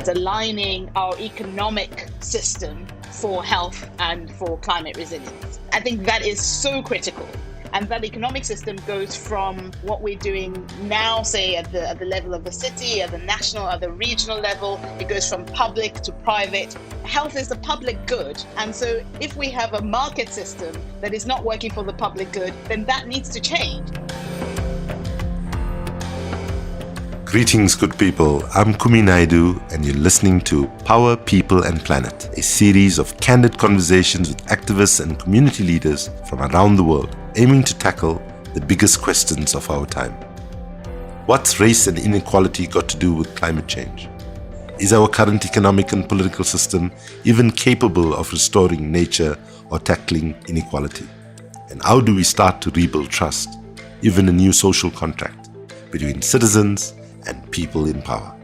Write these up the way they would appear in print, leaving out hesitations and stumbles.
towards aligning our economic system for health and for climate resilience. I think that is so critical. And that economic system goes from what we're doing now, say at the level of the city, at the national, at the regional level. It goes from public to private. Health is a public good. And so if we have a market system that is not working for the public good, then that needs to change. Greetings, good people. I'm Kumi Naidoo, and you're listening to Power, People and Planet, a series of candid conversations with activists and community leaders from around the world, aiming to tackle the biggest questions of our time. What's race and inequality got to do with climate change? Is our current economic and political system even capable of restoring nature or tackling inequality? And how do we start to rebuild trust, even a new social contract between citizens and people in power?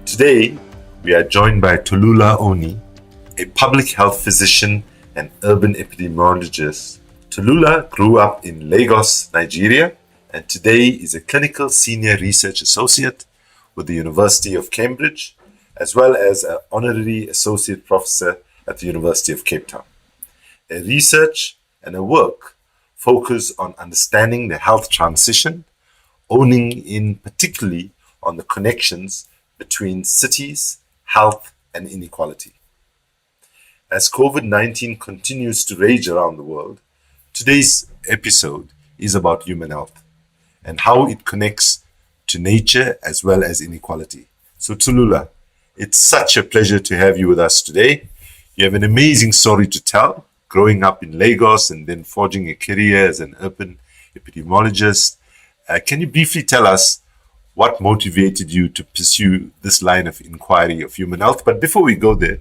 Today, we are joined by Tolullah Oni, a public health physician and urban epidemiologist. Tolullah grew up in Lagos, Nigeria, and today is a clinical senior research associate with the University of Cambridge, as well as an honorary associate professor at the University of Cape Town. Her research and her work focus on understanding the health transition, owning in particularly on the connections between cities, health, and inequality. As COVID-19 continues to rage around the world, today's episode is about human health and how it connects to nature as well as inequality. So Tolullah, it's such a pleasure to have you with us today. You have an amazing story to tell, growing up in Lagos and then forging a career as an urban epidemiologist. Can you briefly tell us what motivated you to pursue this line of inquiry of human health? But before we go there,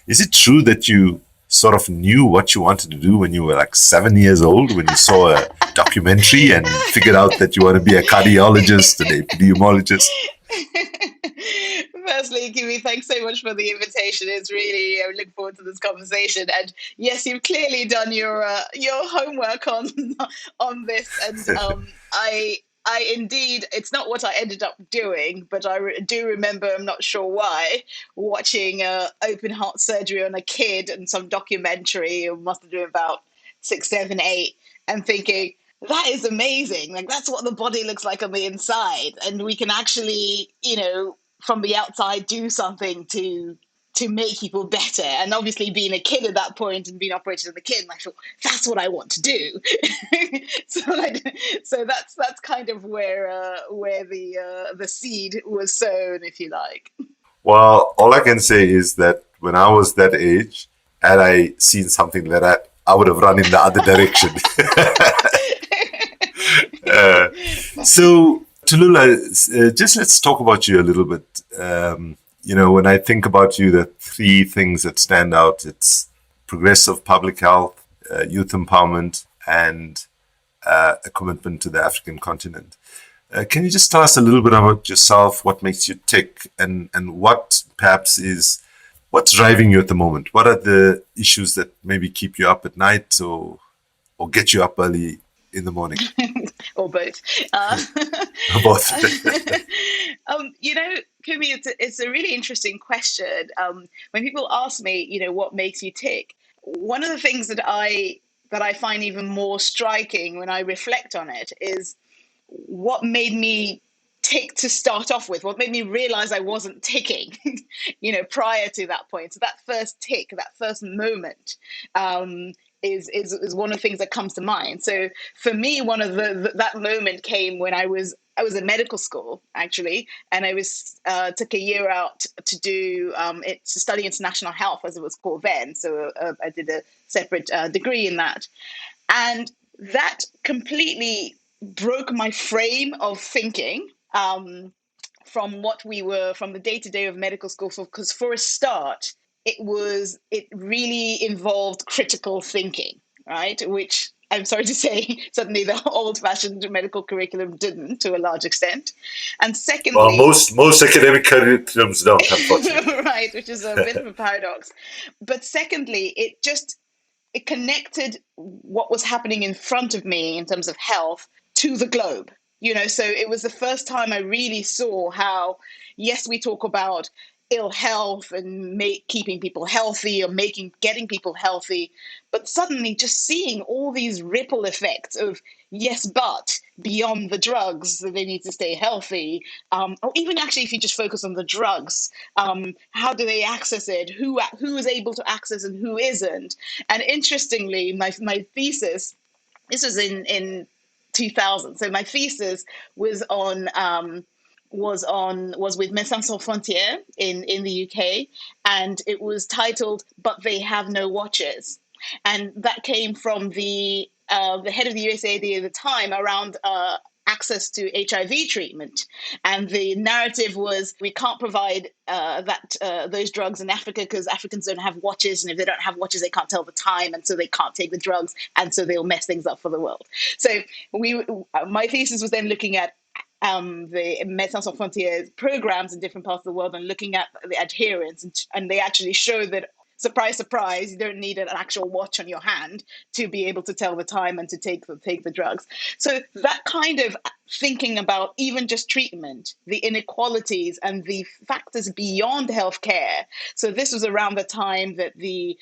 is it true that you sort of knew what you wanted to do when you were like 7 years old, when you saw a documentary and figured out that you want to be a cardiologist and an epidemiologist? Firstly, Kumi, thanks so much for the invitation. It's really, I look forward to this conversation. And yes, you've clearly done your homework on this. And I indeed, it's not what I ended up doing, but I do remember, I'm not sure why, watching open heart surgery on a kid and some documentary. It must have been about 6, 7, 8, and thinking, that is amazing. Like, that's what the body looks like on the inside. And we can actually, from the outside do something to make people better. And obviously being a kid at that point and being operated as a kid, I thought, that's what I want to do. so that's kind of where the seed was sown, if you like. Well, all I can say is that when I was that age, had I seen something like that, I would have run in the other direction. So, Tolullah, just let's talk about you a little bit. When I think about you, the three things that stand out, it's progressive public health, youth empowerment, and a commitment to the African continent. Can you just tell us a little bit about yourself, what makes you tick, and what perhaps is, what's driving you at the moment? What are the issues that maybe keep you up at night or get you up early in the morning? Or both. Both. Kumi, it's a really interesting question. When people ask me, what makes you tick, one of the things that I find even more striking when I reflect on it is what made me tick to start off with, what made me realize I wasn't ticking, prior to that point. So that first tick, that first moment, is one of the things that comes to mind. So for me, one of that moment came when I was in medical school, actually, and I took a year out to do to study international health, as it was called then. So I did a separate degree in that, and that completely broke my frame of thinking from the day-to-day of medical school. Because for a start, it really involved critical thinking, right? Which I'm sorry to say, certainly the old-fashioned medical curriculum didn't, to a large extent. And secondly, well, most academic curriculums don't, unfortunately. Right, which is a bit of a paradox. But secondly, it connected what was happening in front of me in terms of health to the globe. So it was the first time I really saw how, yes, we talk about ill health and keeping people healthy or getting people healthy, but suddenly just seeing all these ripple effects of, yes, but beyond the drugs, they need to stay healthy, or even actually if you just focus on the drugs, how do they access it, who is able to access and who isn't. And interestingly, my thesis, this was in 2000. So my thesis was was with Médecins Sans Frontières in the UK, and it was titled "But They Have No Watches," and that came from the head of the USAID at the time around access to HIV treatment. And the narrative was, we can't provide those drugs in Africa because Africans don't have watches. And if they don't have watches, they can't tell the time. And so they can't take the drugs. And so they'll mess things up for the world. So my thesis was then looking at the Médecins Sans Frontières programs in different parts of the world and looking at the adherence. And they actually show that, surprise, surprise, you don't need an actual watch on your hand to be able to tell the time and to take the drugs. So that kind of thinking about even just treatment, the inequalities and the factors beyond healthcare. So this was around the time that the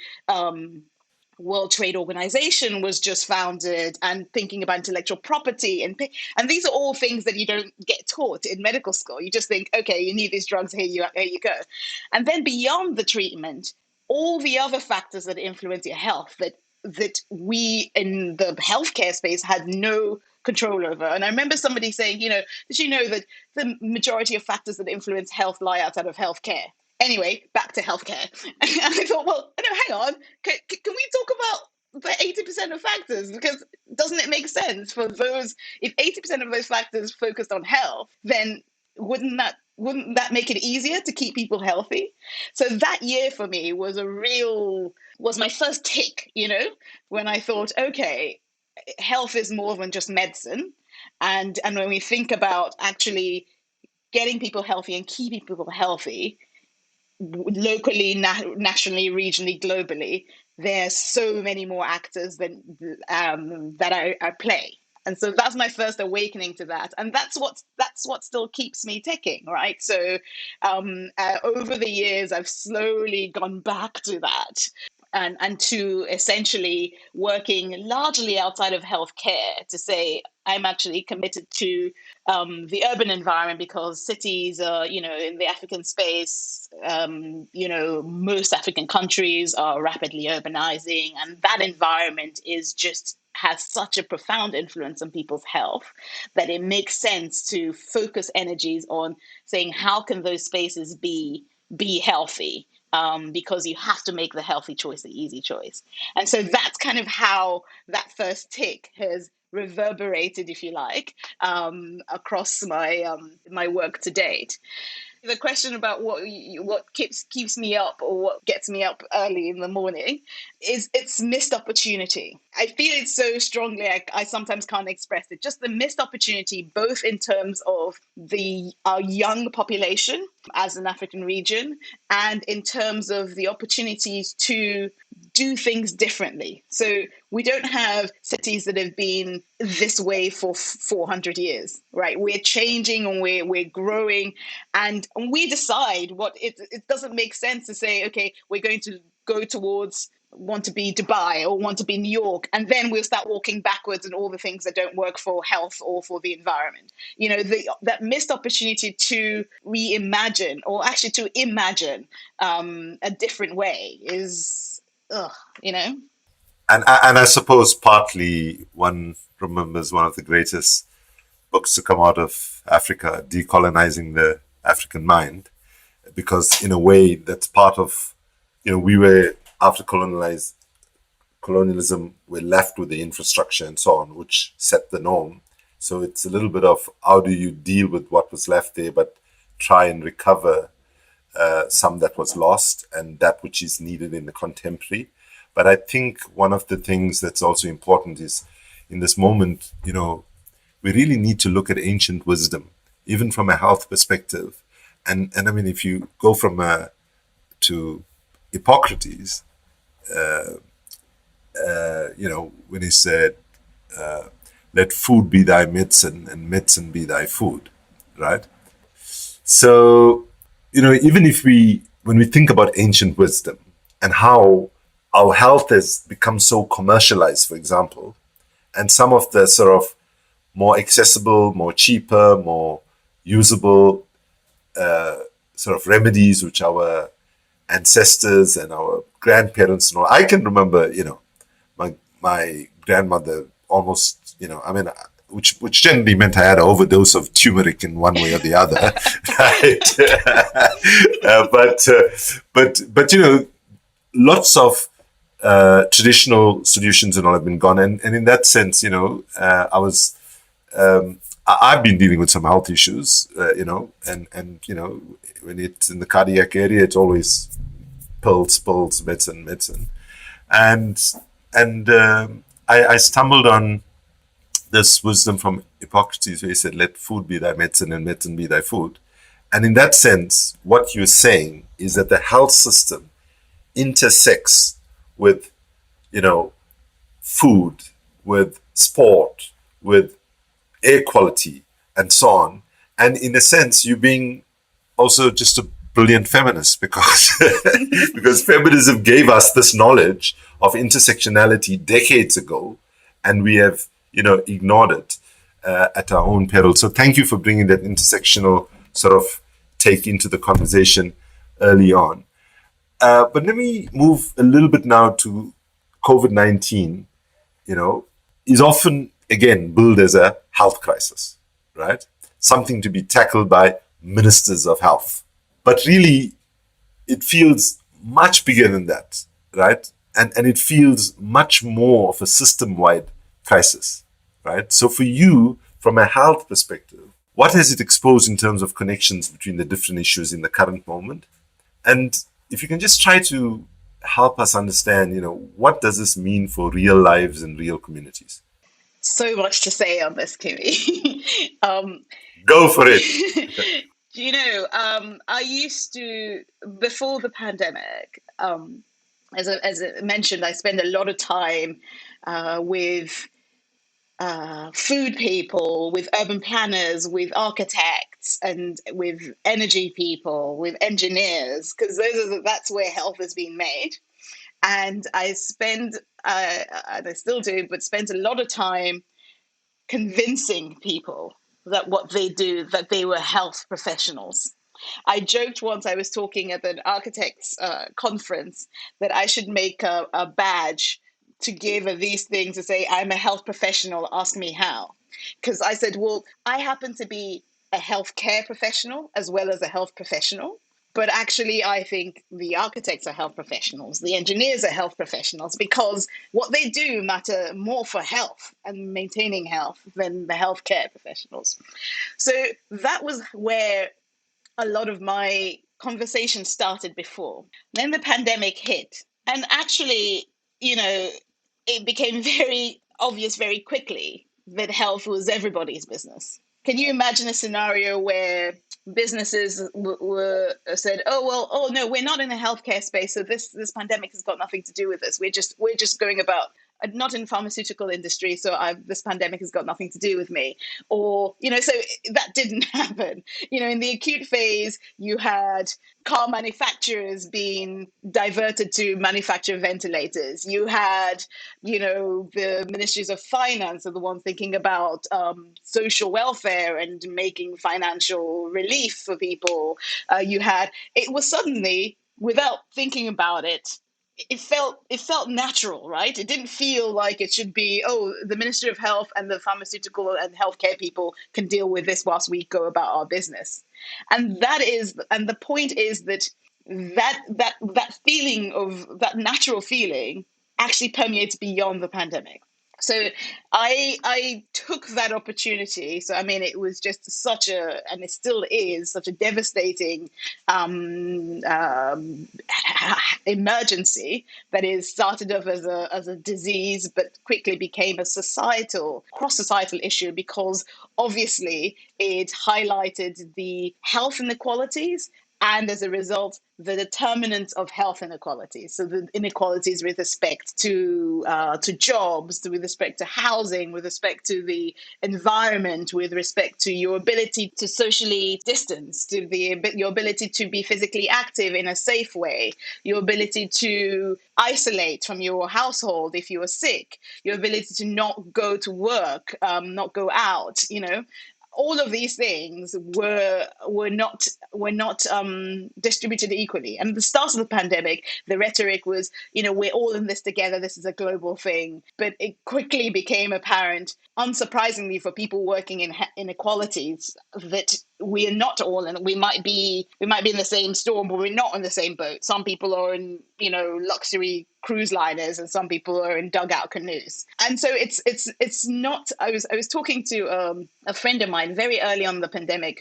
World Trade Organization was just founded, and thinking about intellectual property. And these are all things that you don't get taught in medical school. You just think, okay, you need these drugs, here you go. And then beyond the treatment, all the other factors that influence your health that we in the healthcare space had no control over. And I remember somebody saying, did you know that the majority of factors that influence health lie outside of healthcare? Anyway, back to healthcare. And I thought, well, no, hang on. Can we talk about the 80% of factors? Because doesn't it make sense for those, if 80% of those factors focused on health, then wouldn't that make it easier to keep people healthy? So that year for me was my first tick, when I thought, okay, health is more than just medicine. And when we think about actually getting people healthy and keeping people healthy, locally, nationally, regionally, globally, there's so many more actors that I play. And so that's my first awakening to that, and that's what still keeps me ticking, right? So over the years, I've slowly gone back to that, and to essentially working largely outside of healthcare to say I'm actually committed to the urban environment, because cities are, in the African space, most African countries are rapidly urbanizing, and that environment has such a profound influence on people's health that it makes sense to focus energies on saying, how can those spaces be healthy? Because you have to make the healthy choice the easy choice. And so that's kind of how that first tick has reverberated, if you like, across my work to date. The question about what keeps me up, or what gets me up early in the morning, is it's missed opportunity. I feel it so strongly, I sometimes can't express it. Just the missed opportunity, both in terms of our young population as an African region, and in terms of the opportunities to do things differently. So we don't have cities that have been this way for 400 years, right? We're changing and we're growing, and we decide what it doesn't make sense to say, okay, we're going to go towards want to be Dubai or want to be New York, and then we'll start walking backwards and all the things that don't work for health or for the environment. That missed opportunity to reimagine, or actually to imagine a different way is, And I suppose partly one remembers one of the greatest books to come out of Africa, Decolonizing the African Mind, because in a way that's part of, we were, after colonialism, we're left with the infrastructure and so on, which set the norm. So it's a little bit of how do you deal with what was left there, but try and recover some that was lost and that which is needed in the contemporary. But I think one of the things that's also important is, in this moment, we really need to look at ancient wisdom, even from a health perspective. And I mean, if you go to Hippocrates, when he said, let food be thy medicine and medicine be thy food, right? So, even when we think about ancient wisdom and how our health has become so commercialized, for example, and some of the sort of more accessible, more cheaper, more usable sort of remedies which our ancestors and our grandparents and all. I can remember, my grandmother almost, which generally meant I had an overdose of turmeric in one way or the other, right? But lots of traditional solutions and all have been gone, and in that sense, I've been dealing with some health issues, and when it's in the cardiac area, it's always pills, medicine, and I stumbled on this wisdom from Hippocrates where he said, "Let food be thy medicine and medicine be thy food." And in that sense, what you're saying is that the health system intersects with, food, with sport, with air quality, and so on. And in a sense, you being also just a brilliant feminist because because feminism gave us this knowledge of intersectionality decades ago, and we have ignored it at our own peril. So thank you for bringing that intersectional sort of take into the conversation early on. But let me move a little bit now to COVID-19. Is often again billed as a health crisis, right? Something to be tackled by ministers of health. But really, it feels much bigger than that, right? And it feels much more of a system-wide crisis, right? So for you, from a health perspective, what has it exposed in terms of connections between the different issues in the current moment? And if you can just try to help us understand, what does this mean for real lives and real communities? So much to say on this, Kumi. Go for it. I used to, before the pandemic, as I mentioned, I spend a lot of time with food people, with urban planners, with architects, and with energy people, with engineers, because that's where health is being made. And I spend, and I still do, but spent a lot of time convincing people that what they do, that they were health professionals. I joked once I was talking at an architects conference that I should make a badge to give these things to say, I'm a health professional, ask me how. Because I said, well, I happen to be a healthcare professional as well as a health professional. But actually, I think the architects are health professionals, the engineers are health professionals, because what they do matter more for health and maintaining health than the healthcare professionals. So that was where a lot of my conversation started before. Then the pandemic hit. And actually, it became very obvious very quickly that health was everybody's business. Can you imagine a scenario where businesses were said, "Oh well, oh no, we're not in the healthcare space, so this pandemic has got nothing to do with us. We're just going about not in pharmaceutical industry, so this pandemic has got nothing to do with me." Or so that didn't happen. In the acute phase, you had car manufacturers being diverted to manufacture ventilators. You had, the ministries of finance are the ones thinking about social welfare and making financial relief for people. It was suddenly, without thinking about it, it felt natural, right? It didn't feel like it should be, oh, the Ministry of Health and the pharmaceutical and healthcare people can deal with this whilst we go about our business. And the point is that feeling of that natural feeling actually permeates beyond the pandemic. So I took that opportunity. So I mean, it was just and it still is such a devastating emergency that is started off as a disease, but quickly became a cross societal issue, because obviously it highlighted the health inequalities and as a result, the determinants of health inequalities. So the inequalities with respect to jobs, with respect to housing, with respect to the environment, with respect to your ability to socially distance, to your ability to be physically active in a safe way, your ability to isolate from your household if you are sick, your ability to not go to work, not go out, all of these things were not distributed equally. And at the start of the pandemic, the rhetoric was, we're all in this together. This is a global thing. But it quickly became apparent, unsurprisingly for people working in inequalities, that we are not all in. We might be in the same storm, but we're not in the same boat. Some people are in, luxury cruise liners, and some people are in dugout canoes. And so it's not. I was talking to a friend of mine very early on in the pandemic,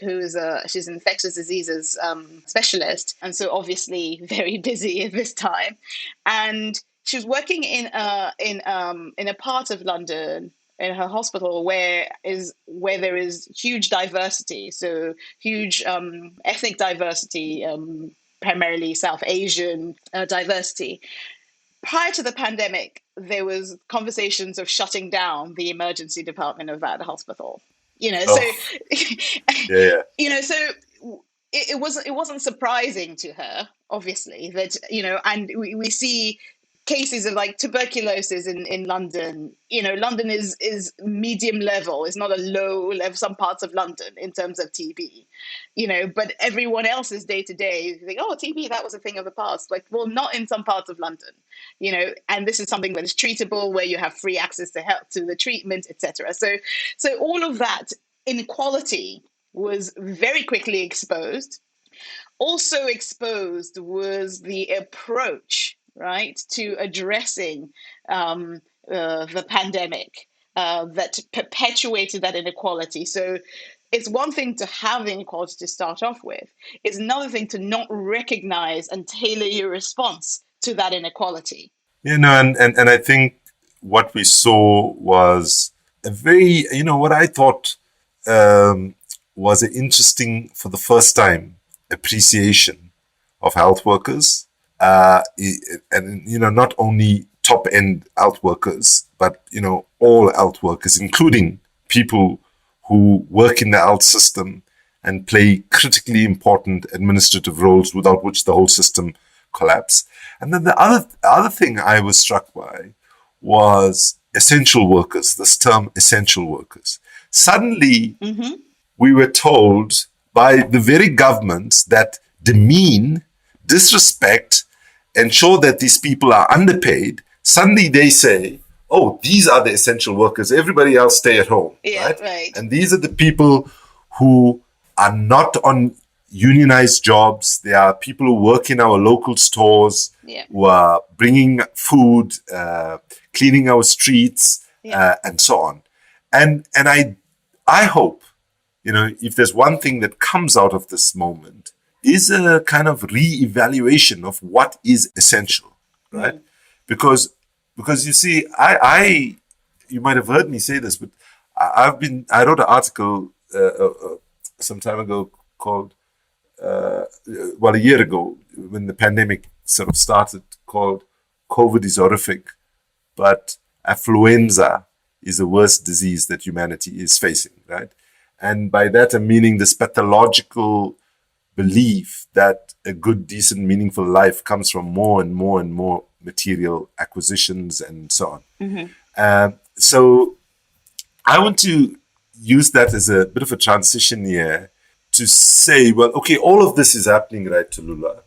she's an infectious diseases specialist, and so obviously very busy at this time, and she was working in a part of London in her hospital where there is huge diversity, so huge ethnic diversity, primarily South Asian diversity. Prior to the pandemic, there was conversations of shutting down the emergency department of that hospital. So Oh, yeah, so it wasn't surprising to her, obviously, that and we see cases of like tuberculosis in London. London is medium level. It's not a low level. Some parts of London in terms of TB, but everyone else's day to day think, oh, TB, that was a thing of the past. Like, well, not in some parts of London, and this is something that is treatable, where you have free access to help, to the treatment, etc. So all of that inequality was very quickly exposed. Also exposed was the approach, right, to addressing the pandemic that perpetuated that inequality. So it's one thing to have inequality to start off with. It's another thing to not recognize and tailor your response to that inequality. and I think what we saw was a very, what I thought was an interesting, for the first time, appreciation of health workers, and not only top end health workers, but all health workers, including people who work in the health system and play critically important administrative roles without which the whole system collapse. And then the other thing I was struck by was essential workers, this term essential workers. Suddenly, we were told by the very governments that demean, disrespect, ensure that these people are underpaid. Suddenly they say, oh, these are the essential workers. Everybody else stay at home. Yeah, right. And these are the people who are not on unionized jobs. They are people who work in our local stores, who are bringing food, cleaning our streets, and so on. And I hope, if there's one thing that comes out of this moment, is a kind of re-evaluation of what is essential, right? Because you see, you might have heard me say this, but I wrote an article some time ago called, a year ago, when the pandemic sort of started, called COVID is horrific, but affluenza is the worst disease that humanity is facing, right? And by that, I'm meaning this pathological belief that a good, decent, meaningful life comes from more and more and more material acquisitions and so on. So I want to use that as a bit of a transition here to say, well, okay, all of this is happening, right, Tolullah?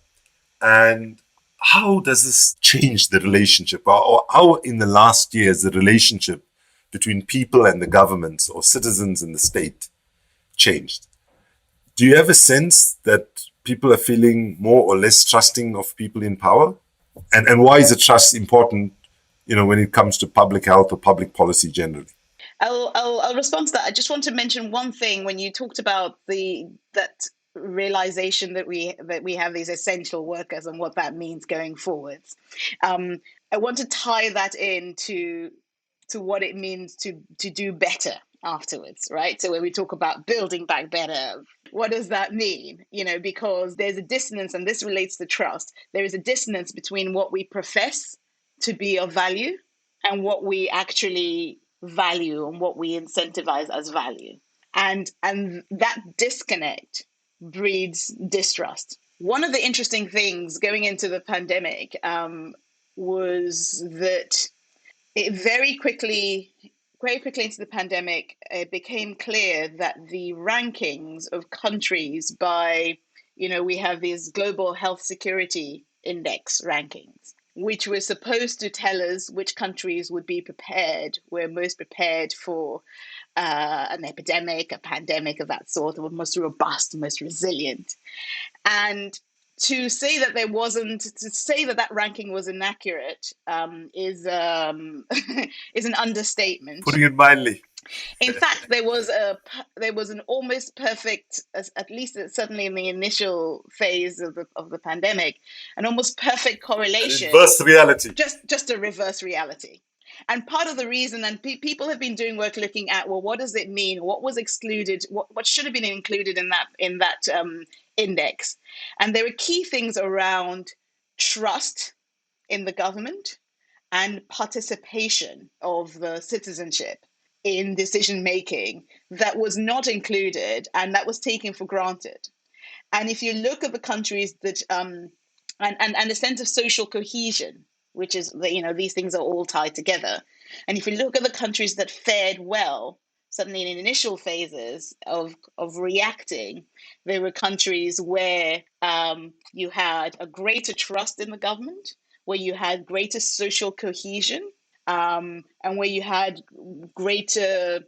And how does this change the relationship? Or how in the last years the relationship between people and the governments or citizens and the state changed? Do you have a sense that people are feeling more or less trusting of people in power? And why is the trust important, when it comes to public health or public policy generally? I'll respond to that. I just want to mention one thing when you talked about that realization that we have these essential workers and what that means going forwards. I want to tie that into what it means to do better afterwards, right? So when we talk about building back better, what does that mean? Because there's a dissonance, and this relates to trust. There is a dissonance between what we profess to be of value and what we actually value and what we incentivize as value. And that disconnect breeds distrust. One of the interesting things going into the pandemic was that it very quickly into the pandemic, it became clear that the rankings of countries by, we have these global health security index rankings, which were supposed to tell us which countries were most prepared for an epidemic, a pandemic of that sort, were most robust, most resilient. And to say that that ranking was inaccurate is is an understatement. Putting it mildly. In fact, there was an almost perfect, at least certainly in the initial phase of the pandemic, an almost perfect correlation. An inverse reality. Just a reverse reality. And part of the reason, and people have been doing work looking at, well, what does it mean? What was excluded? What should have been included in that index? And there were key things around trust in the government and participation of the citizenship in decision making that was not included, and that was taken for granted. And if you look at the countries that and a sense of social cohesion, which is these things are all tied together. And if you look at the countries that fared well, certainly in initial phases of reacting, there were countries where you had a greater trust in the government, where you had greater social cohesion, and where you had greater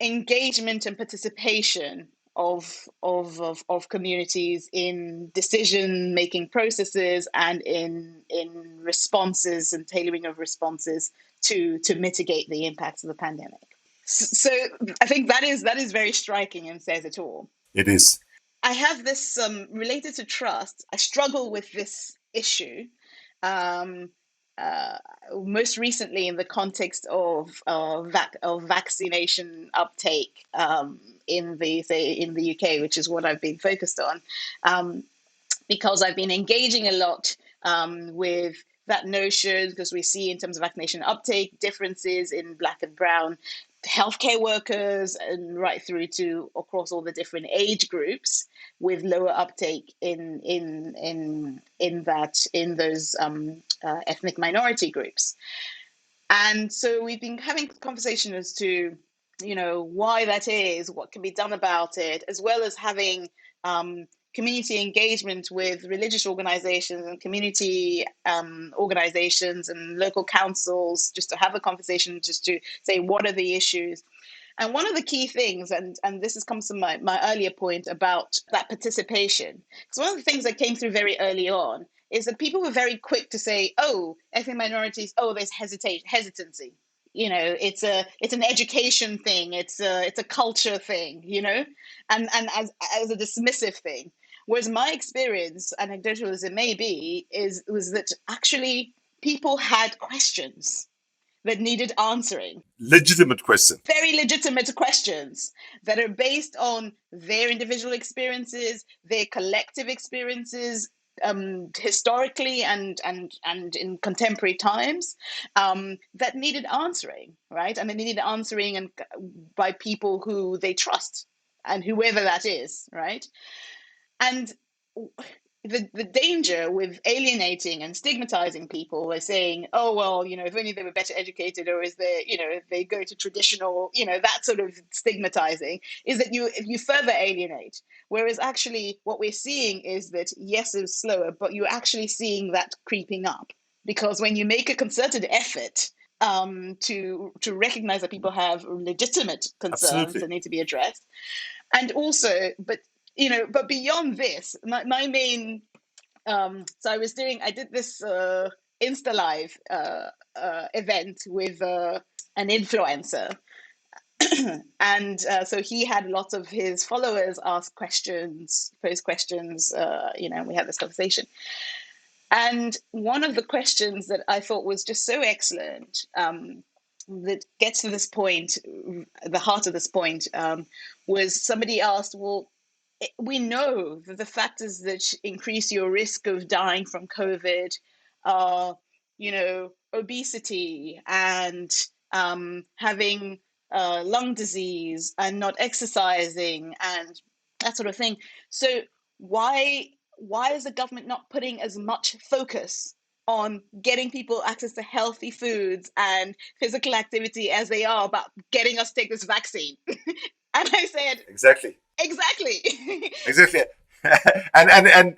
engagement and participation of communities in decision making processes and in responses and tailoring of responses to mitigate the impacts of the pandemic. So I think that is very striking and says it all. It is. I have this related to trust. I struggle with this issue. Most recently in the context of vaccination uptake in the UK, which is what I've been focused on, because I've been engaging a lot with that notion, because we see in terms of vaccination uptake differences in Black and Brown healthcare workers, and right through to across all the different age groups, with lower uptake in those ethnic minority groups. And so we've been having conversation as to why that is, what can be done about it, as well as having community engagement with religious organizations and community organizations and local councils, just to have a conversation, just to say, what are the issues? And one of the key things, and this comes from my earlier point about that participation, because one of the things that came through very early on is that people were very quick to say, oh, ethnic minorities, oh, there's hesitancy. It's an education thing, it's a culture thing, and as a dismissive thing. Whereas my experience, anecdotal as it may be, was that actually people had questions that needed answering. Legitimate questions. Very legitimate questions that are based on their individual experiences, their collective experiences, historically and in contemporary times, that needed answering, right? And they needed answering and by people who they trust, and whoever that is, right? And the danger with alienating and stigmatizing people is saying, oh, well, if only they were better educated, or is there, if they go to traditional, that sort of stigmatizing, is that you further alienate. Whereas actually what we're seeing is that, yes, it's slower, but you're actually seeing that creeping up. Because when you make a concerted effort to recognize that people have legitimate concerns Absolutely. that need to be addressed, and also, but beyond this, my main, so I did this Insta Live event with an influencer. And so he had lots of his followers ask questions, pose questions, we had this conversation. And one of the questions that I thought was just so excellent that gets to this point, the heart of this point, was somebody asked, well, we know that the factors that increase your risk of dying from COVID are, obesity and having lung disease and not exercising and that sort of thing. So why is the government not putting as much focus on getting people access to healthy foods and physical activity as they are about getting us to take this vaccine? And I said, Exactly. exactly. Exactly. and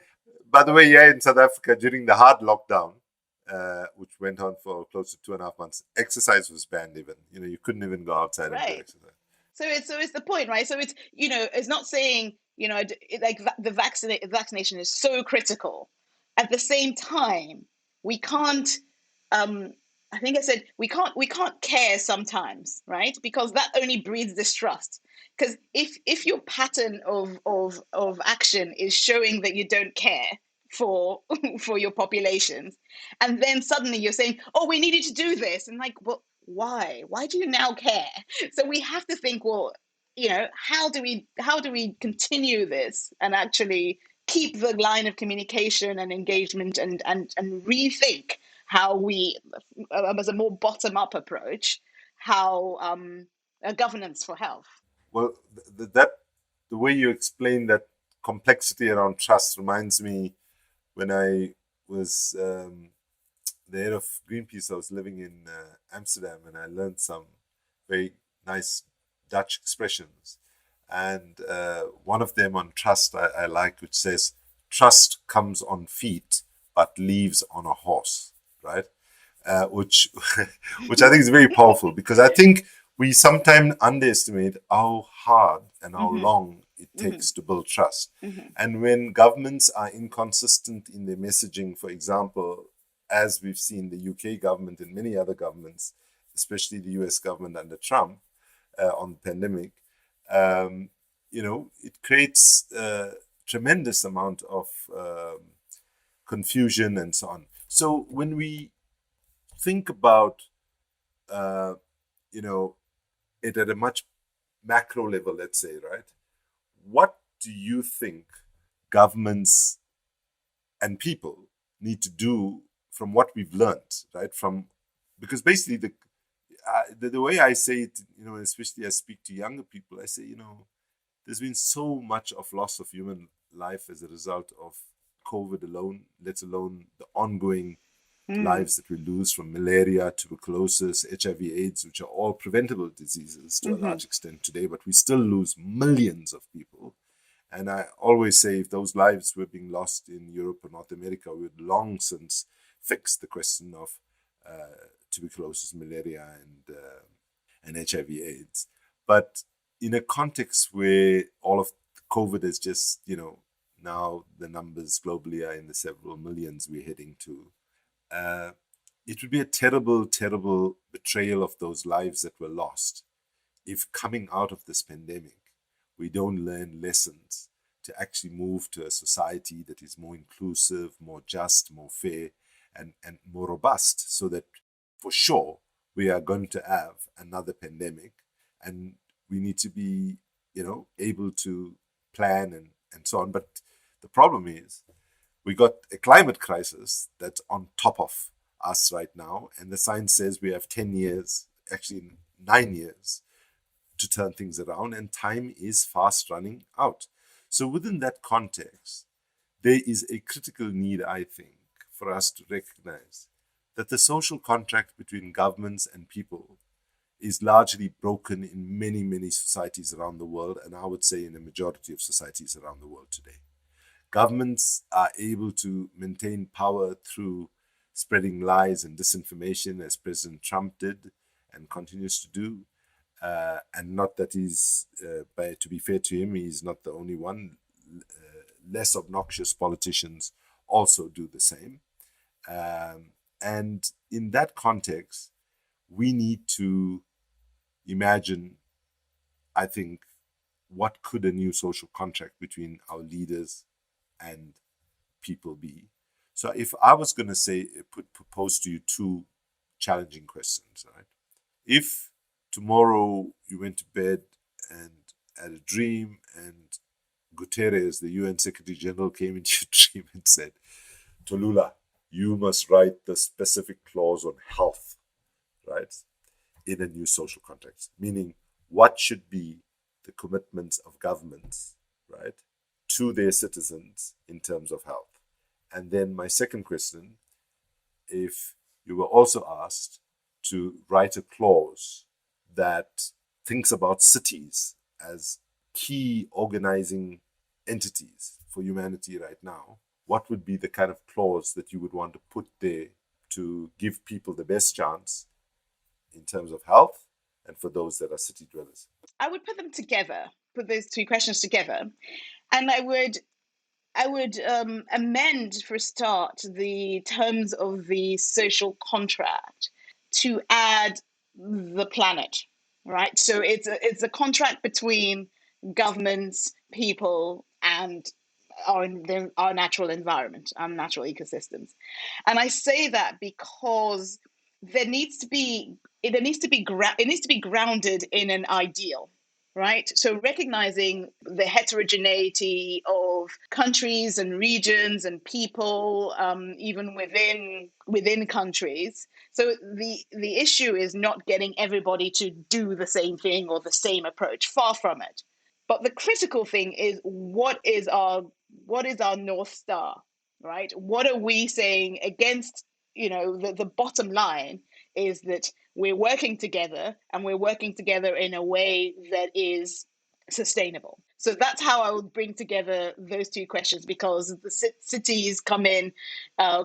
by the way, yeah, in South Africa during the hard lockdown, which went on for close to 2.5 months, exercise was banned. Even you couldn't even go outside and do Right. exercise. So it's the point, right? So it's not saying like the vaccination is so critical. At the same time, we can't. Um, I think I said we can't care sometimes, right? Because that only breeds distrust. Because if your pattern of action is showing that you don't care for for your populations, and then suddenly you're saying, "Oh, we needed to do this," and like, well, why? Why do you now care? So we have to think, well, how do we continue this and actually keep the line of communication and engagement and rethink how we, as a more bottom up approach, how a governance for health. Well, the way you explain that complexity around trust reminds me when I was the head of Greenpeace. I was living in Amsterdam, and I learned some very nice Dutch expressions. And one of them on trust I like, which says, "Trust comes on feet, but leaves on a horse." Right? Which which I think is very powerful, because I think we sometimes underestimate how hard and how Mm-hmm. long it Mm-hmm. takes to build trust. Mm-hmm. And when governments are inconsistent in their messaging, for example, as we've seen the UK government and many other governments, especially the US government under Trump on the pandemic, it creates a tremendous amount of confusion and so on. So when we think about uh, it at a much macro level, let's say, right? What do you think governments and people need to do from what we've learned, right? Because basically the way I say it, especially I speak to younger people, I say, there's been so much of loss of human life as a result of COVID alone, let alone the ongoing Mm. lives that we lose from malaria, tuberculosis, HIV/AIDS, which are all preventable diseases to a Mm-hmm. large extent today, but we still lose millions of people. And I always say, if those lives were being lost in Europe or North America, we would long since fix the question of tuberculosis, malaria, and HIV/AIDS. But in a context where all of COVID is just, now the numbers globally are in the several millions we're heading to, it would be a terrible, terrible betrayal of those lives that were lost if coming out of this pandemic, we don't learn lessons to actually move to a society that is more inclusive, more just, more fair, and more robust, so that for sure we are going to have another pandemic, and we need to be, able to plan and so on. But the problem is we got a climate crisis that's on top of us right now, and the science says we have 10 years, actually 9 years, to turn things around, and time is fast running out. So within that context, there is a critical need, I think, for us to recognize that the social contract between governments and people is largely broken in many, many societies around the world, and I would say in a majority of societies around the world today. Governments are able to maintain power through spreading lies and disinformation, as President Trump did and continues to do. And not that to be fair to him, he's not the only one. Less obnoxious politicians also do the same. And in that context, we need to imagine, I think, what could a new social contract between our leaders and people be. So if I was going to propose to you two challenging questions, right? If tomorrow you went to bed and had a dream and Guterres, the UN Secretary General, came into your dream and said, Tolullah, you must write the specific clause on health, right, in a new social context, meaning what should be the commitments of governments, right, to their citizens in terms of health. And then my second question, if you were also asked to write a clause that thinks about cities as key organizing entities for humanity right now, what would be the kind of clause that you would want to put there to give people the best chance in terms of health and for those that are city dwellers? I would put them together, put those two questions together, and I would amend for a start the terms of the social contract to add the planet, right? So it's a contract between governments, people, and our natural environment, our natural ecosystems. And I say that because there needs to be it needs to be it needs to be grounded in an ideal, right? So recognizing the heterogeneity of countries and regions and people, even within countries. So the issue is not getting everybody to do the same thing or the same approach. Far from it. But the critical thing is what is our North Star, right? What are we saying against, the bottom line is that we're working together and we're working together in a way that is sustainable. So that's how I would bring together those two questions, because the cities come in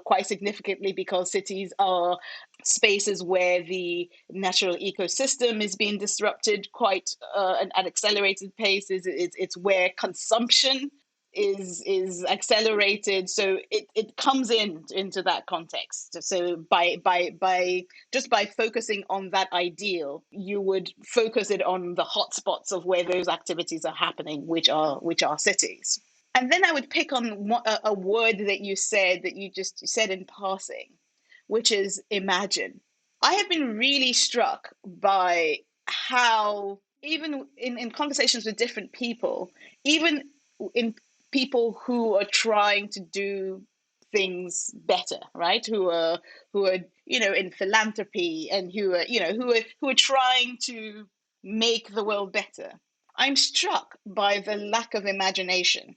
quite significantly, because cities are spaces where the natural ecosystem is being disrupted quite at accelerated paces. It's where consumption is accelerated, so it comes into that context. So by focusing on that ideal, you would focus it on the hotspots of where those activities are happening, which are cities. And then I would pick on a word that you just said in passing, which is imagine. I have been really struck by how, even in conversations with different people, even in people who are trying to do things better, right? Who are in philanthropy, and who are trying to make the world better. I'm struck by the lack of imagination.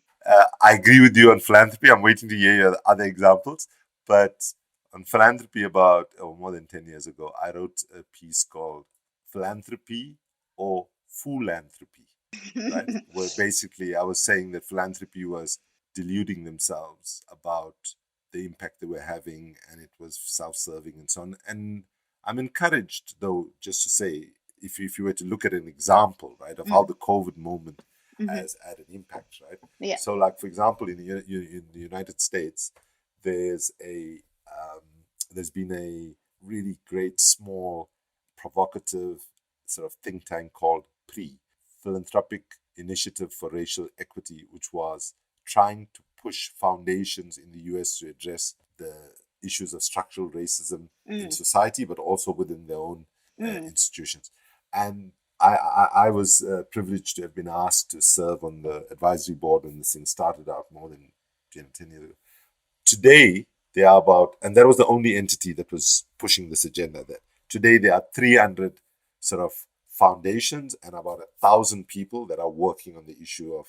I agree with you on philanthropy. I'm waiting to hear your other examples. But on philanthropy, about more than 10 years ago, I wrote a piece called Philanthropy or Philanthropy, right? Where basically I was saying that philanthropy was deluding themselves about the impact they were having, and it was self-serving and so on. And I'm encouraged, though, just to say, if you were to look at an example, right, of how the COVID moment has had an impact, right? Yeah. So, like, for example, in the United States, there's been a really great, small, provocative sort of think tank called PRI, Philanthropic Initiative for Racial Equity, which was trying to push foundations in the US to address the issues of structural racism in society, but also within their own institutions. And I was privileged to have been asked to serve on the advisory board when this thing started out more than 10 years ago. Today, there are about, and that was the only entity that was pushing this agenda there. Today, there are 300 sort of foundations and about 1,000 people that are working on the issue of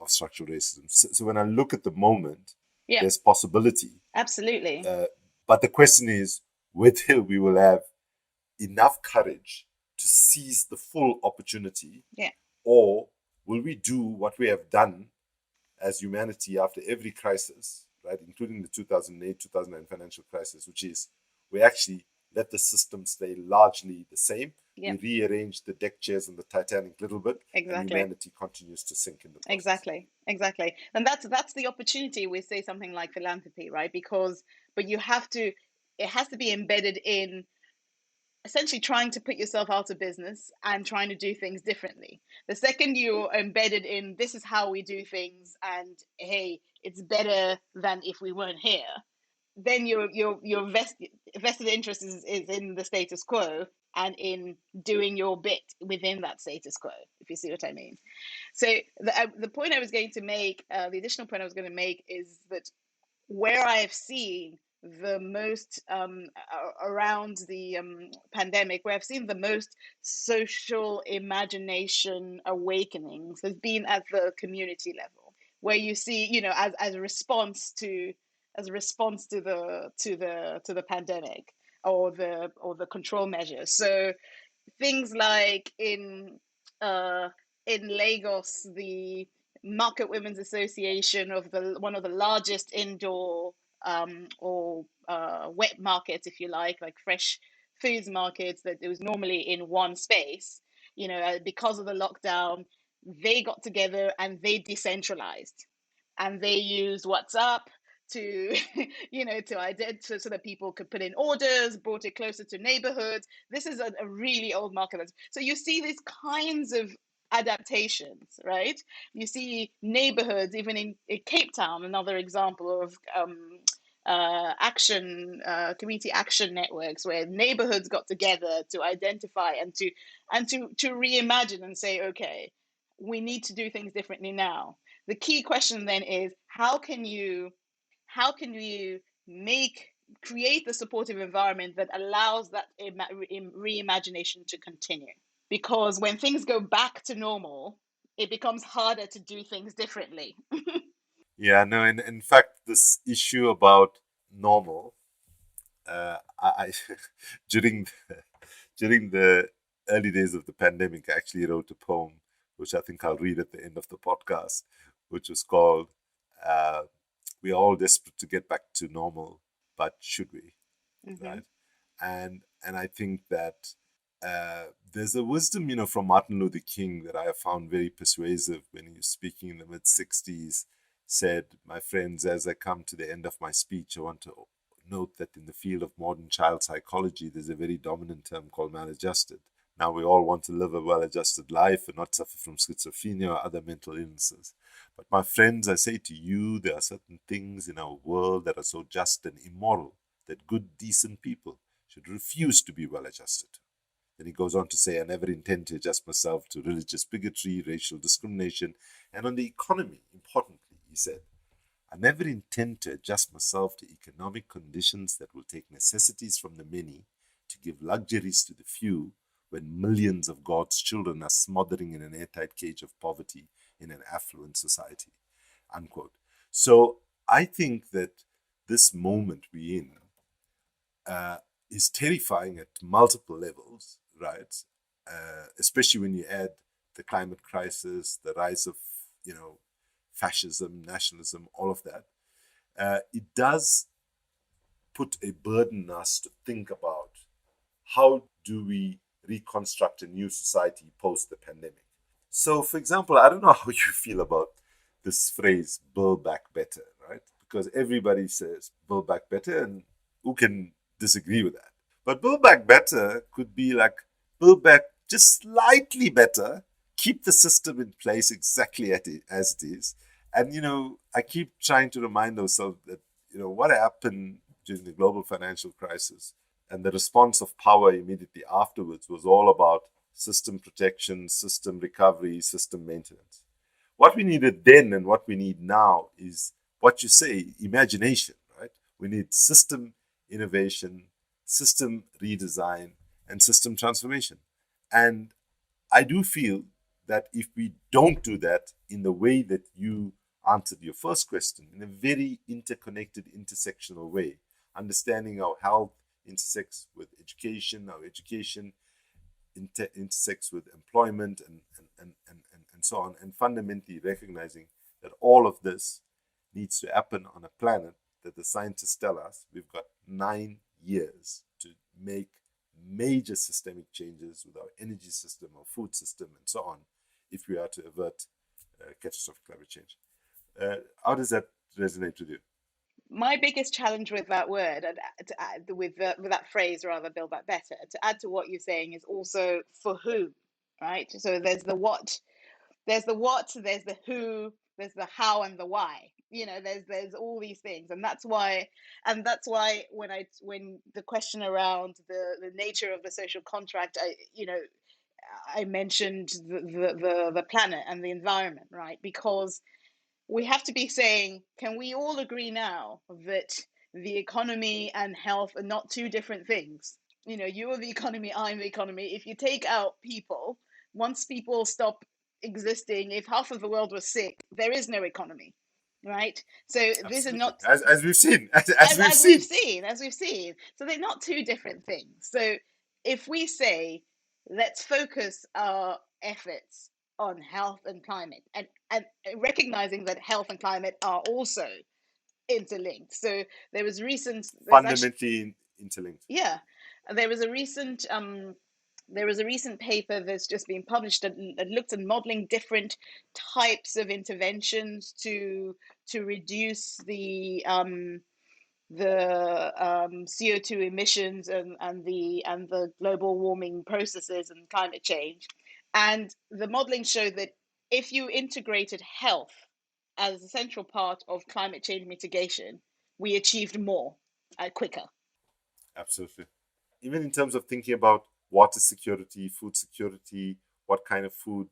structural racism. So when I look at the moment, there's possibility. Absolutely. But the question is whether we will have enough courage to seize the full opportunity, or will we do what we have done as humanity after every crisis, right, including the 2008, 2009 financial crisis, which is we actually let the system stay largely the same. We rearrange the deck chairs in the Titanic a little bit, and humanity continues to sink in the process. Exactly. And that's the opportunity with, say, something like philanthropy, right? But it has to be embedded in essentially trying to put yourself out of business and trying to do things differently. The second you're embedded in this is how we do things, and hey, it's better than if we weren't here, then your vested interest is in the status quo. and in doing your bit within that status quo, if you see what I mean. So the point I was going to make, the additional point I was going to make is that where I have seen the most around the pandemic, where I've seen the most social imagination awakenings has been at the community level, where you see, as a response to the pandemic or the control measures. So things like in Lagos, the Market Women's Association of the one of the largest indoor or wet markets, if you like fresh foods markets that it was normally in one space. Because of the lockdown, they got together and they decentralized, and they used WhatsApp to to identify so that people could put in orders, brought it closer to neighborhoods. This is a really old market. So you see these kinds of adaptations, right? You see neighborhoods, even in Cape Town, another example of community action networks, where neighborhoods got together to identify and to reimagine and say, okay, we need to do things differently now. The key question then is, how can you make create the supportive environment that allows that reimagination to continue? Because when things go back to normal, it becomes harder to do things differently. Yeah, no, in fact, this issue about normal, I during during the early days of the pandemic, I actually wrote a poem, which I think I'll read at the end of the podcast, which was called uh, "We're all desperate to get back to normal, but should we?" Mm-hmm. Right? And I think that there's a wisdom, from Martin Luther King that I have found very persuasive when he was speaking in the mid-60s. Said, "My friends, as I come to the end of my speech, I want to note that in the field of modern child psychology, there's a very dominant term called maladjusted. Now, we all want to live a well-adjusted life and not suffer from schizophrenia or other mental illnesses. But my friends, I say to you, there are certain things in our world that are so just and immoral that good, decent people should refuse to be well-adjusted." Then he goes on to say, "I never intend to adjust myself to religious bigotry, racial discrimination, and on the economy, importantly," he said, "I never intend to adjust myself to economic conditions that will take necessities from the many to give luxuries to the few when millions of God's children are smothering in an airtight cage of poverty in an affluent society." Unquote. So I think that this moment we're in is terrifying at multiple levels, right? Especially when you add the climate crisis, the rise of, fascism, nationalism, all of that. It does put a burden on us to think about how do we reconstruct a new society post the pandemic. So, for example, I don't know how you feel about this phrase "build back better," right? Because everybody says "build back better," and who can disagree with that? But "build back better" could be like build back just slightly better, keep the system in place exactly as it is. And, I keep trying to remind ourselves that, what happened during the global financial crisis and the response of power immediately afterwards was all about system protection, system recovery, system maintenance. What we needed then and what we need now is what you say, imagination, right? We need system innovation, system redesign, and system transformation. And I do feel that if we don't do that in the way that you answered your first question, in a very interconnected, intersectional way, understanding how health intersects with education, how education intersects with employment, and so on, and fundamentally recognizing that all of this needs to happen on a planet that the scientists tell us we've got 9 years to make major systemic changes with our energy system, our food system, and so on, if we are to avert catastrophic climate change. How does that resonate with you? My biggest challenge with that word, and with that phrase rather, "build back better," to add to what you're saying, is also for who, right? So there's the what, there's the who, there's the how, and the why. there's all these things, and that's why when the question around the nature of the social contract, I mentioned the planet and the environment, right? Because we have to be saying, can we all agree now that the economy and health are not two different things? You are the economy, I'm the economy. If you take out people, once people stop existing, if half of the world was sick, there is no economy, right? So these are Absolutely. not, As we've seen, as we've as we've seen. seen, so they're not two different things. So if we say, let's focus our efforts on health and climate, and recognizing that health and climate are also interlinked. So there was recent there's actually Fundamentally interlinked. yeah there was a recent paper that's just been published that looked at modeling different types of interventions to reduce the CO2 emissions and the global warming processes and climate change. And the modeling showed that if you integrated health as a central part of climate change mitigation, we achieved more quicker. Absolutely. Even in terms of thinking about water security, food security, what kind of food,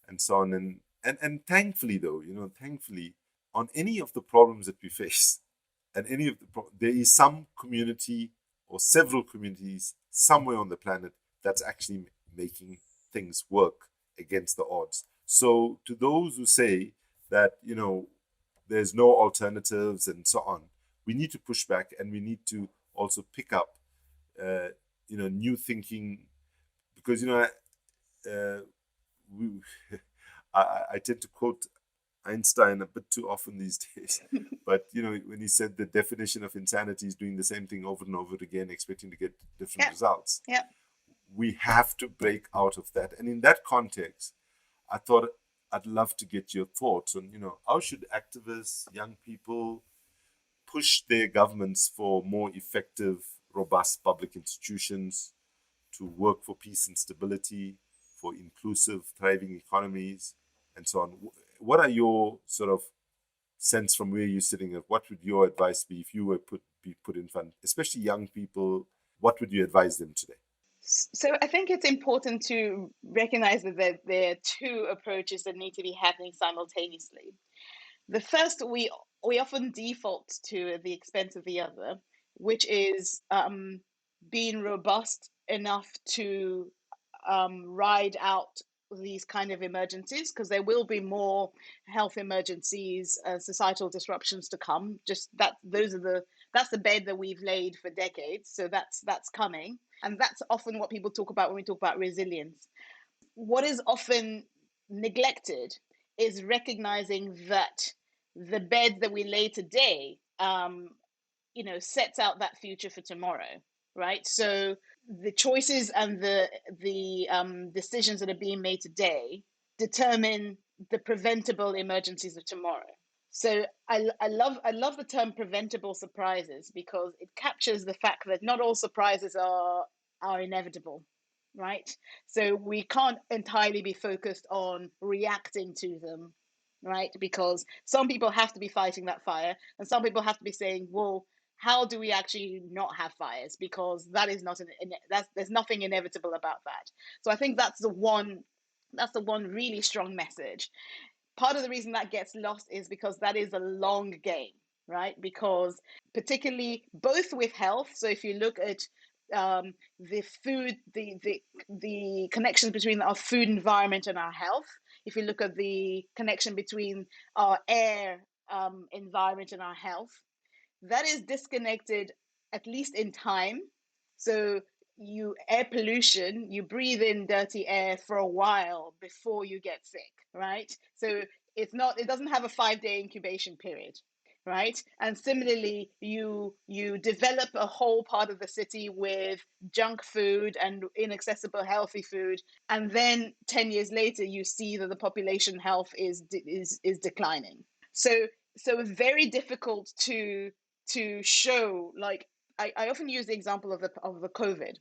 and so on. And thankfully, though, thankfully, on any of the problems that we face, and there is some community or several communities somewhere on the planet that's actually making things work against the odds. So to those who say that there's no alternatives and so on, we need to push back, and we need to also pick up new thinking, because we, I tend to quote Einstein a bit too often these days. But when he said the definition of insanity is doing the same thing over and over again, expecting to get different results. Yeah. We have to break out of that. And in that context, I thought I'd love to get your thoughts on, how should activists, young people, push their governments for more effective, robust public institutions to work for peace and stability, for inclusive, thriving economies, and so on. What are your sort of sense from where you're sitting? Of what would your advice be if you were put in front, especially young people? What would you advise them today? So I think it's important to recognize that there are two approaches that need to be happening simultaneously. The first, we often default to at the expense of the other, which is being robust enough to ride out these kind of emergencies, because there will be more health emergencies, societal disruptions to come. Just that's the bed that we've laid for decades. So that's coming, and that's often what people talk about when we talk about resilience. What is often neglected is recognizing that the bed that we lay today, sets out that future for tomorrow, right? So the choices and the decisions that are being made today determine the preventable emergencies of tomorrow. So I love the term preventable surprises, because it captures the fact that not all surprises are inevitable, right? So we can't entirely be focused on reacting to them, right? Because some people have to be fighting that fire, and some people have to be saying, well, how do we actually not have fires? Because that is not there's nothing inevitable about that. So I think that's the one really strong message. Part of the reason that gets lost is because that is a long game, right? Because particularly both with health, so if you look at the food, the connections between our food environment and our health. If you look at the connection between our air environment and our health, that is disconnected, at least in time. So air pollution, you breathe in dirty air for a while before you get sick, right? So it doesn't have a 5-day incubation period, right? And similarly, you develop a whole part of the city with junk food and inaccessible healthy food, and then 10 years later you see that the population health is declining. So it's very difficult to show, like, I often use the example of the COVID.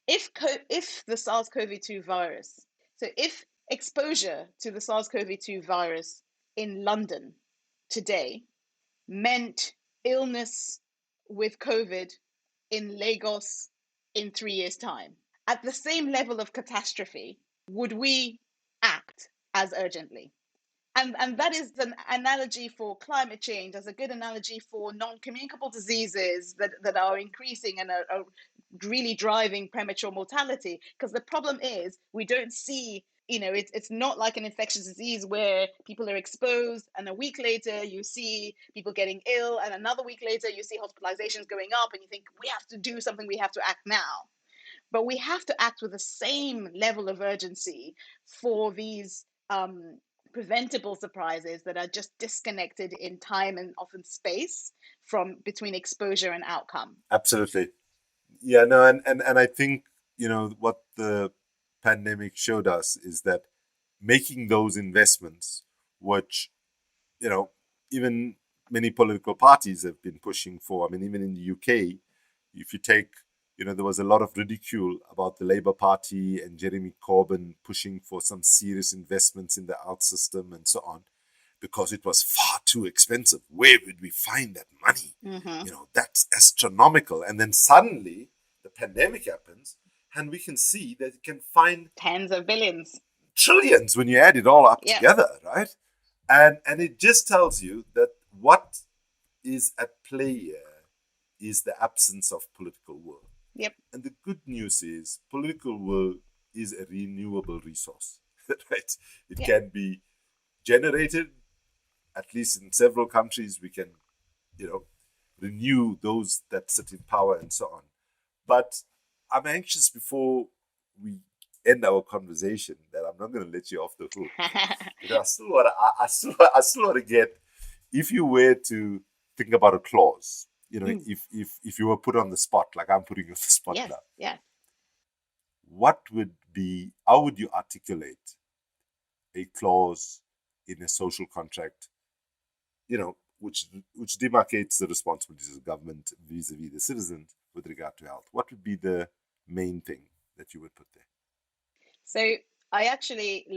If the SARS-CoV-2 virus, so if exposure to the SARS-CoV-2 virus in London today meant illness with COVID in Lagos in 3 years' time. At the same level of catastrophe, would we act as urgently? And that is an analogy for climate change as a good analogy for non-communicable diseases that are increasing and are really driving premature mortality. Because the problem is we don't see, it's not like an infectious disease where people are exposed and a week later you see people getting ill and another week later you see hospitalizations going up and you think we have to do something, we have to act now. But we have to act with the same level of urgency for these preventable surprises that are just disconnected in time and often space from between exposure and outcome. Absolutely. Yeah, no, and I think, what the pandemic showed us is that making those investments, which, even many political parties have been pushing for. I mean, even in the UK, if you take, there was a lot of ridicule about the Labour Party and Jeremy Corbyn pushing for some serious investments in the health system and so on, because it was far too expensive. Where would we find that money? Mm-hmm. That's astronomical. And then suddenly the pandemic happens and we can see that it can find tens of billions, trillions when you add it all up yeah. together, right? And it just tells you that what is at play here is the absence of political will. Yep. And the good news is political will is a renewable resource, right? It can be generated, at least in several countries, we can, renew those that sit in power and so on. But I'm anxious before we end our conversation that I'm not going to let you off the hook. I still want to get, if you were to think about a clause, if you were put on the spot, like I'm putting you on the spot now. Yes. How would you articulate a clause in a social contract, which demarcates the responsibilities of government vis-a-vis the citizen with regard to health? What would be the main thing that you would put there? So I actually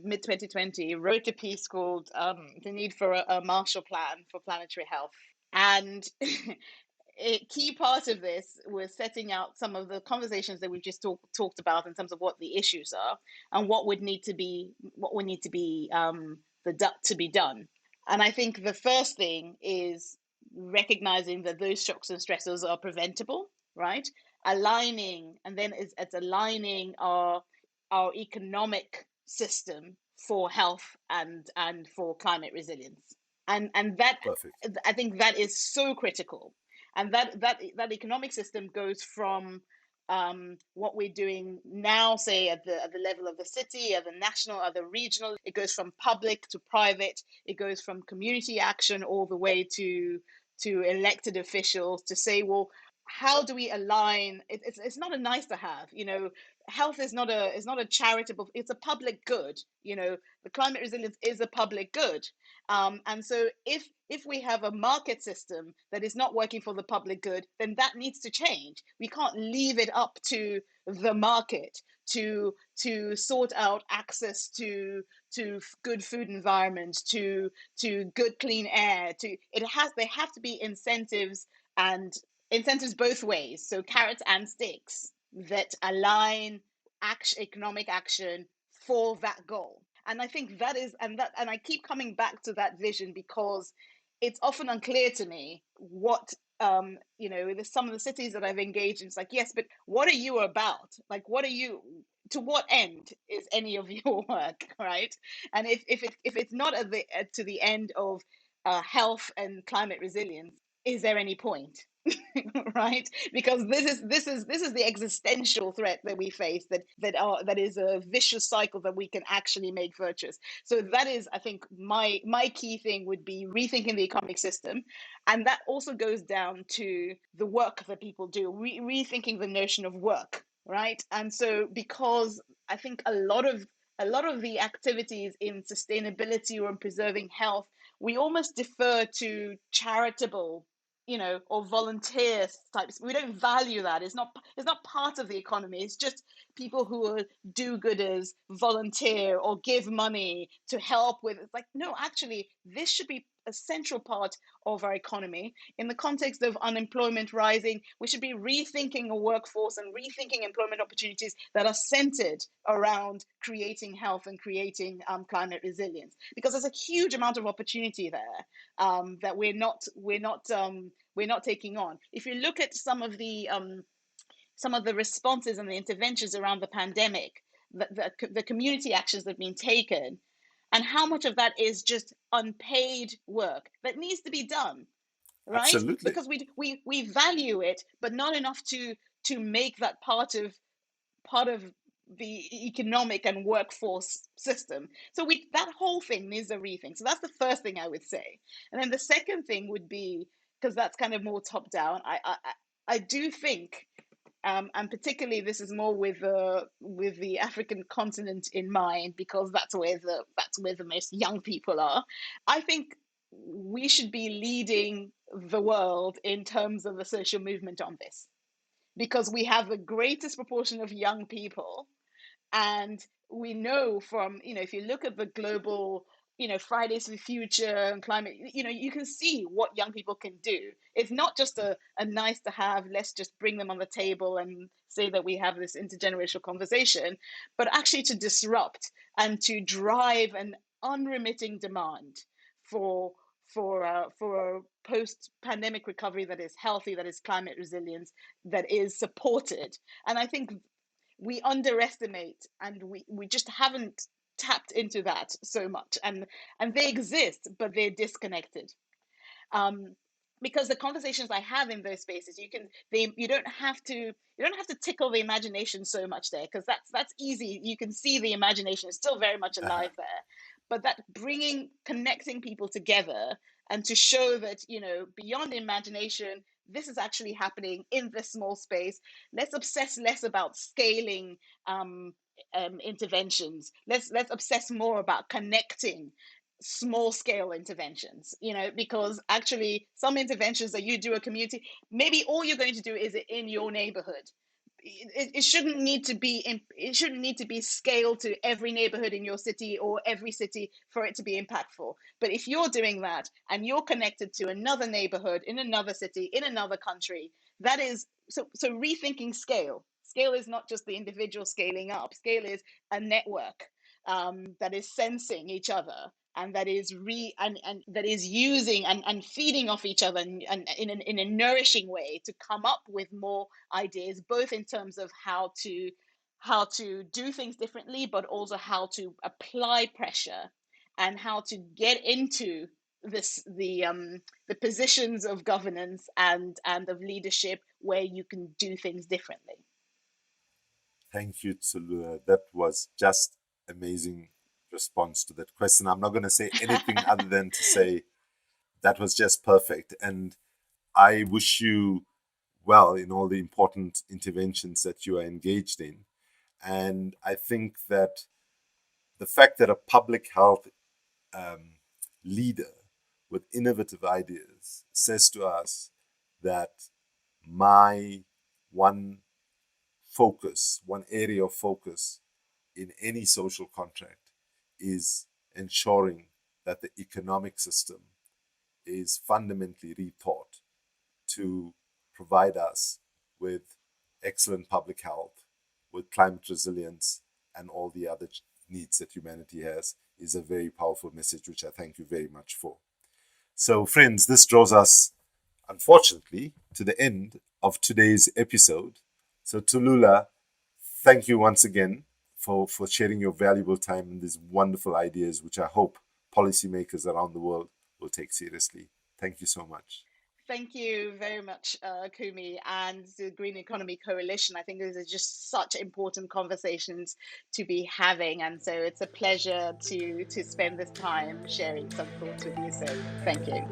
mid-2020 wrote a piece called The Need for a Marshall Plan for Planetary Health. And a key part of this was setting out some of the conversations that we've just talked about in terms of what the issues are and what would need to be to be done. And I think the first thing is recognizing that those shocks and stressors are preventable, right? Aligning, and then it's aligning our economic system for health and for climate resilience. And that, Perfect. I think that is so critical. And that economic system goes from what we're doing now, say at the level of the city, at the national, at the regional. It goes from public to private. It goes from community action all the way to elected officials to say, well, how do we align? It's not a nice to have, health is not a charitable, it's a public good. The climate resilience is a public good. And so if we have a market system that is not working for the public good, then that needs to change. We can't leave it up to the market to sort out access to good food environment, to good clean air. There have to be incentives, and incentives both ways. So carrots and sticks that align economic action for that goal. And I think that is, and I keep coming back to that vision because it's often unclear to me what, there's some of the cities that I've engaged in. It's like, yes, but what are you about? Like, to what end is any of your work, right? And if it's not to the end of health and climate resilience, is there any point? Right? Because this is the existential threat that we face, that is a vicious cycle that we can actually make virtuous. So that is, I think, my key thing would be rethinking the economic system, and that also goes down to the work that people do, rethinking the notion of work, right? And so because I think a lot of the activities in sustainability or in preserving health, we almost defer to charitable, or volunteer types. We don't value that. It's not part of the economy. It's just people who are do-gooders volunteer or give money to help with. It's like, no, actually, this should be a central part of our economy. In the context of unemployment rising, we should be rethinking a workforce and rethinking employment opportunities that are centered around creating health and creating climate resilience, because there's a huge amount of opportunity there that we're not taking on. If you look at some of the responses and the interventions around the pandemic, the community actions that have been taken, and how much of that is just unpaid work that needs to be done, right? Absolutely. Because we value it, but not enough to make that part of the economic and workforce system. So that whole thing needs a rethink. So that's the first thing I would say. And then the second thing would be, because that's kind of more top down, I do think, and particularly this is more with the African continent in mind, because that's where the most young people are. I think we should be leading the world in terms of the social movement on this, because we have the greatest proportion of young people. And we know from, if you look at the global, Fridays for the Future and climate, you can see what young people can do. It's not just a nice to have, let's just bring them on the table and say that we have this intergenerational conversation, but actually to disrupt and to drive an unremitting demand for a post-pandemic recovery that is healthy, that is climate resilient, that is supported. And I think we underestimate, and we just haven't tapped into that so much, and they exist, but they're disconnected. Because the conversations I have in those spaces, you don't have to tickle the imagination so much there, because that's easy. You can see the imagination is still very much alive there, but that connecting people together and to show that, beyond imagination, this is actually happening in this small space. Let's obsess less about scaling interventions. Let's obsess more about connecting small scale interventions, because actually some interventions that you do a community, maybe all you're going to do is in your neighborhood. It shouldn't need to be scaled to every neighborhood in your city or every city for it to be impactful. But if you're doing that and you're connected to another neighborhood in another city in another country, that is so rethinking scale. Scale is not just the individual scaling up. Scale is a network that is sensing each other, and that is that is using and feeding off each other and in a nourishing way to come up with more ideas, both in terms of how to do things differently, but also how to apply pressure and how to get into the positions of governance and of leadership where you can do things differently. Thank you, Tolullah. That was just amazing response to that question. I'm not going to say anything other than to say that was just perfect. And I wish you well in all the important interventions that you are engaged in. And I think that the fact that a public health leader with innovative ideas says to us that my one area of focus in any social contract is ensuring that the economic system is fundamentally rethought to provide us with excellent public health, with climate resilience, and all the other needs that humanity has, is a very powerful message, which I thank you very much for. So, friends, this draws us, unfortunately, to the end of today's episode. So, Tolullah, thank you once again for sharing your valuable time and these wonderful ideas, which I hope policymakers around the world will take seriously. Thank you so much. Thank you very much, Kumi, and the Green Economy Coalition. I think these are just such important conversations to be having, and so it's a pleasure to spend this time sharing some thoughts with you. So thank you.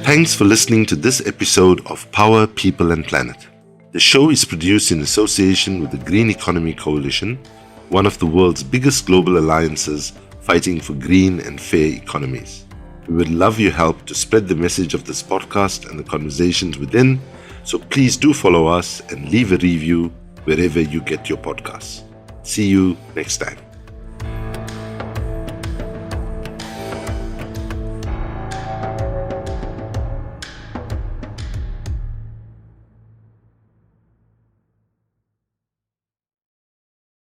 Thanks for listening to this episode of Power, People and Planet. The show is produced in association with the Green Economy Coalition, one of the world's biggest global alliances fighting for green and fair economies. We would love your help to spread the message of this podcast and the conversations within, So please do follow us and leave a review wherever you get your podcasts. See you next time.